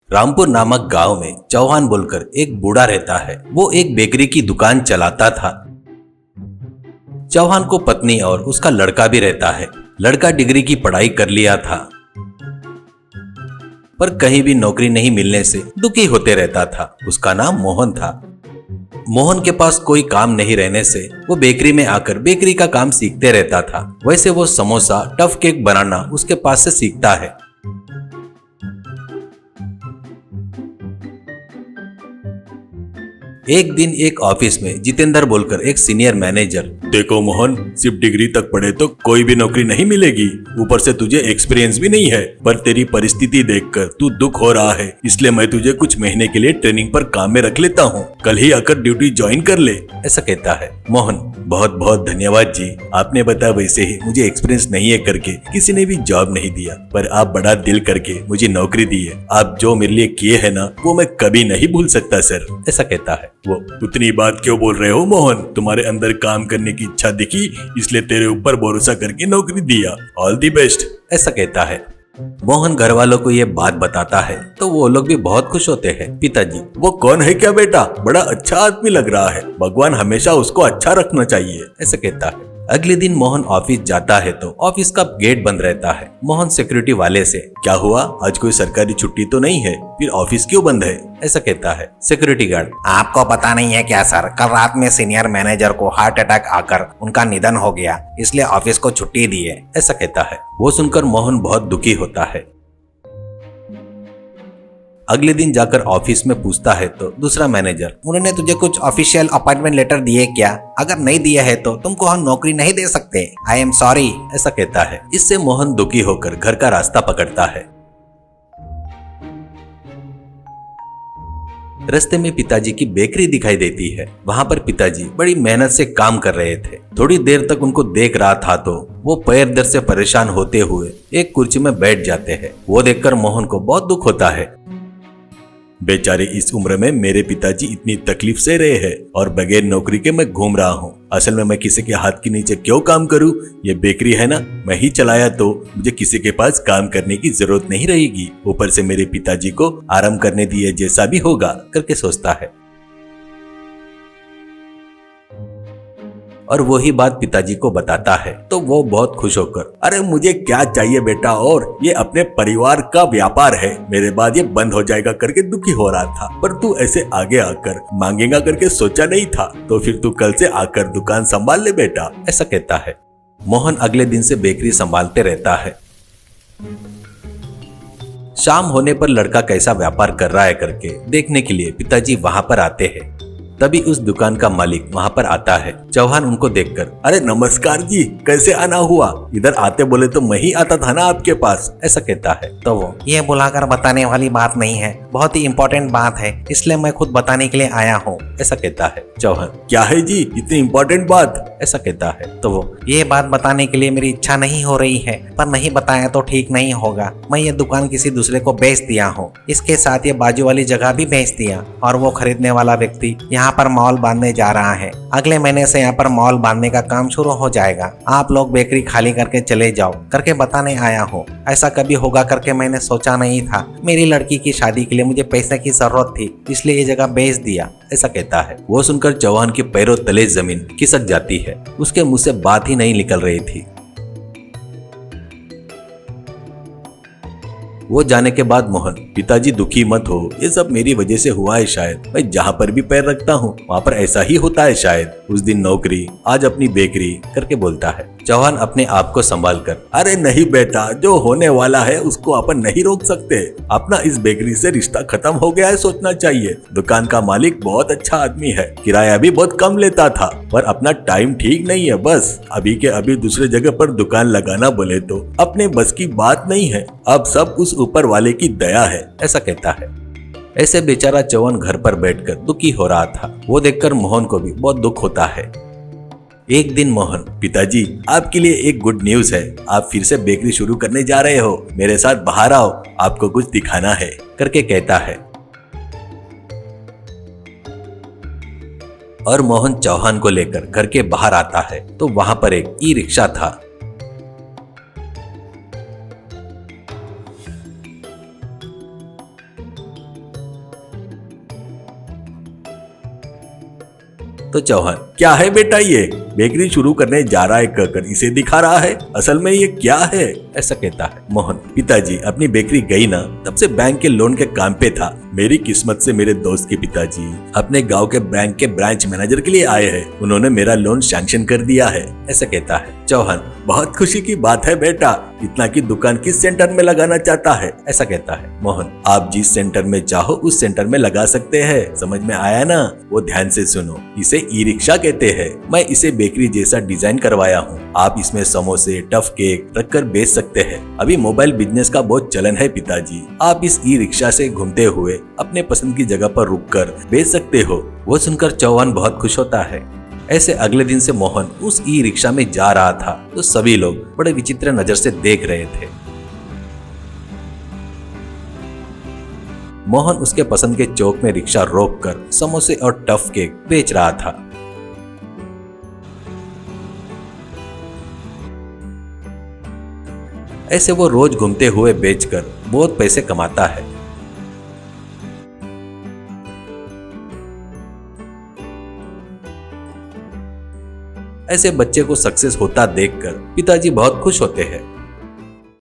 रामपुर नामक गांव में चौहान बोलकर एक बूढ़ा रहता है। वो एक बेकरी की दुकान चलाता था। चौहान को पत्नी और उसका लड़का भी रहता है। लड़का डिग्री की पढ़ाई कर लिया था, पर कहीं भी नौकरी नहीं मिलने से दुखी होते रहता था। उसका नाम मोहन था। मोहन के पास कोई काम नहीं रहने से वो बेकरी में आकर बेकरी का काम सीखते रहता था। वैसे वो समोसा, टफ केक बनाना उसके पास से सीखता है। एक दिन एक ऑफिस में जितेंद्र बोलकर एक सीनियर मैनेजर, देखो मोहन, सिर्फ डिग्री तक पढ़े तो कोई भी नौकरी नहीं मिलेगी, ऊपर से तुझे एक्सपीरियंस भी नहीं है। पर तेरी परिस्थिति देखकर तू दुख हो रहा है, इसलिए मैं तुझे कुछ महीने के लिए ट्रेनिंग पर काम में रख लेता हूँ। कल ही आकर ड्यूटी ज्वाइन कर ले, ऐसा कहता है। मोहन, बहुत बहुत धन्यवाद जी, आपने बताया वैसे ही मुझे एक्सपीरियंस नहीं है करके किसी ने भी जॉब नहीं दिया, पर आप बड़ा दिल करके मुझे नौकरी दी है। आप जो मेरे लिए किए है ना, वो मैं कभी नहीं भूल सकता सर, ऐसा कहता है। वो उतनी बात क्यों बोल रहे हो मोहन, तुम्हारे अंदर काम करने की इच्छा दिखी, इसलिए तेरे ऊपर भरोसा करके नौकरी दिया। ऑल दी बेस्ट, ऐसा कहता है। मोहन घर वालों को ये बात बताता है तो वो लोग भी बहुत खुश होते हैं। पिताजी, वो कौन है क्या बेटा, बड़ा अच्छा आदमी लग रहा है, भगवान हमेशा उसको अच्छा रखना चाहिए, ऐसा कहता है। अगले दिन मोहन ऑफिस जाता है तो ऑफिस का गेट बंद रहता है। मोहन सिक्योरिटी वाले से, क्या हुआ, आज कोई सरकारी छुट्टी तो नहीं है, फिर ऑफिस क्यों बंद है, ऐसा कहता है। सिक्योरिटी गार्ड, आपको पता नहीं है क्या सर, कल रात में सीनियर मैनेजर को हार्ट अटैक आकर उनका निधन हो गया, इसलिए ऑफिस को छुट्टी दी है, ऐसा कहता है। वो सुनकर मोहन बहुत दुखी होता है। अगले दिन जाकर ऑफिस में पूछता है तो दूसरा मैनेजर, उन्होंने तुझे कुछ ऑफिशियल अपॉइंटमेंट लेटर दिए क्या? अगर नहीं दिया है तो तुमको हम नौकरी नहीं दे सकते। आई एम सॉरी, ऐसा कहता है। इससे मोहन दुखी होकर घर का रास्ता पकड़ता है। रास्ते में पिताजी की बेकरी दिखाई देती है। वहां पर पिताजी बड़ी मेहनत से काम कर रहे थे। थोड़ी देर तक उनको देख रहा था तो वो पैर दर्द से परेशान होते हुए एक कुर्सी में बैठ जाते हैं। वो देखकर मोहन को बहुत दुख होता है। बेचारे, इस उम्र में मेरे पिताजी इतनी तकलीफ से रहे हैं और बगैर नौकरी के मैं घूम रहा हूँ। असल में मैं किसी के हाथ के नीचे क्यों काम करूँ, ये बेकरी है ना, मैं ही चलाया तो मुझे किसी के पास काम करने की जरूरत नहीं रहेगी। ऊपर से मेरे पिताजी को आराम करने दिए जैसा भी होगा करके सोचता है। और वही बात पिताजी को बताता है तो वो बहुत खुश होकर, अरे मुझे क्या चाहिए बेटा, और ये अपने परिवार का व्यापार है, मेरे बाद ये बंद हो जाएगा करके दुखी हो रहा था, पर तू ऐसे आगे आकर मांगेगा करके सोचा नहीं था, तो फिर तू कल से आकर दुकान संभाल ले बेटा, ऐसा कहता है। मोहन अगले दिन से बेकरी संभालते रहता है। शाम होने पर लड़का कैसा व्यापार कर रहा है करके देखने के लिए पिताजी वहां पर आते हैं। तभी उस दुकान का मालिक वहां पर आता है। चौहान उनको देखकर, अरे नमस्कार जी, कैसे आना हुआ, इधर आते बोले तो मैं ही आता था ना आपके पास, ऐसा कहता है। तो वो, ये बुलाकर बताने वाली बात नहीं है, बहुत ही इम्पोर्टेंट बात है, इसलिए मैं खुद बताने के लिए आया हूँ, ऐसा कहता है। चौहान, क्या है जी इतनी इम्पोर्टेंट बात, ऐसा कहता है। तो वो, ये बात बताने के लिए मेरी इच्छा नहीं हो रही है, पर नहीं बताया तो ठीक नहीं होगा। मैं ये दुकान किसी दूसरे को बेच दिया हूँ, इसके साथ ये बाजू वाली जगह भी बेच दिया, और वो खरीदने वाला व्यक्ति यहाँ पर मॉल बांधने जा रहा है। अगले महीने से यहाँ पर मॉल बांधने का काम शुरू हो जाएगा। आप लोग बेकरी खाली करके चले जाओ करके बताने आया हूँ। ऐसा कभी होगा करके मैंने सोचा नहीं था। मेरी लड़की की शादी के लिए मुझे पैसे की जरूरत थी, इसलिए ये जगह बेच दिया, ऐसा कहता है। वो सुनकर चौहान के पैरों तले जमीन खिसक जाती है। उसके मुंह से बात ही नहीं निकल रही थी। वो जाने के बाद मोहन, पिताजी दुखी मत हो, ये सब मेरी वजह से हुआ है शायद, मैं जहाँ पर भी पैर रखता हूँ वहाँ पर ऐसा ही होता है शायद, उस दिन नौकरी आज अपनी बेकरी करके बोलता है। चौहान अपने आप को संभाल कर, अरे नहीं बेटा, जो होने वाला है उसको अपन नहीं रोक सकते, अपना इस बेकरी से रिश्ता खत्म हो गया है सोचना चाहिए। दुकान का मालिक बहुत अच्छा आदमी है, किराया भी बहुत कम लेता था, पर अपना टाइम ठीक नहीं है, बस अभी के अभी दूसरे जगह पर दुकान लगाना बोले तो अपने बस की बात नहीं है, अब सब उस ऊपर वाले की दया है, ऐसा कहता है। ऐसे बेचारा चौहान घर पर बैठकर दुखी हो रहा था। वो देखकर मोहन को भी बहुत दुख होता है। एक दिन मोहन, पिताजी आपके लिए एक गुड न्यूज है, आप फिर से बेकरी शुरू करने जा रहे हो, मेरे साथ बाहर आओ, आपको कुछ दिखाना है करके कहता है। और मोहन चौहान को लेकर घर के बाहर आता है तो वहां पर एक ई रिक्शा था। तो चौहान, क्या है बेटा ये? बेकरी शुरू करने जा रहा है कहकर इसे दिखा रहा है, असल में ये क्या है? ऐसा कहता है। मोहन, पिताजी अपनी बेकरी गई ना, तब से बैंक के लोन के काम पे था। मेरी किस्मत से मेरे दोस्त के पिताजी अपने गांव के बैंक के ब्रांच मैनेजर के लिए आए हैं। उन्होंने मेरा लोन सैंक्शन कर दिया है। ऐसा कहता है। चौहान, बहुत खुशी की बात है बेटा, इतना की दुकान किस सेंटर में लगाना चाहता है? ऐसा कहता है। मोहन, आप जिस सेंटर में चाहो उस सेंटर में लगा सकते हैं, समझ में आया ना? वो ध्यान से सुनो, इसे ई रिक्शा कहते हैं। मैं इसे बेकरी जैसा डिजाइन करवाया हूँ। आप इसमें समोसे, टफ केक रखकर बेच सकते हैं। अभी मोबाइल बिजनेस का बहुत चलन है पिताजी। आप इस ई रिक्शा से घूमते हुए अपने पसंद की जगह पर रुककर बेच सकते हो। वो सुनकर चौहान बहुत खुश होता है। ऐसे अगले दिन से मोहन उस ई रिक्शा में जा रहा था तो सभी लोग बड़े विचित्र नजर से देख रहे थे। मोहन उसके पसंद के चौक में रिक्शा रोककर समोसे और टफ केक बेच रहा था। ऐसे वो रोज घूमते हुए बेचकर बहुत पैसे कमाता है। ऐसे बच्चे को सक्सेस होता देखकर पिताजी बहुत खुश होते हैं।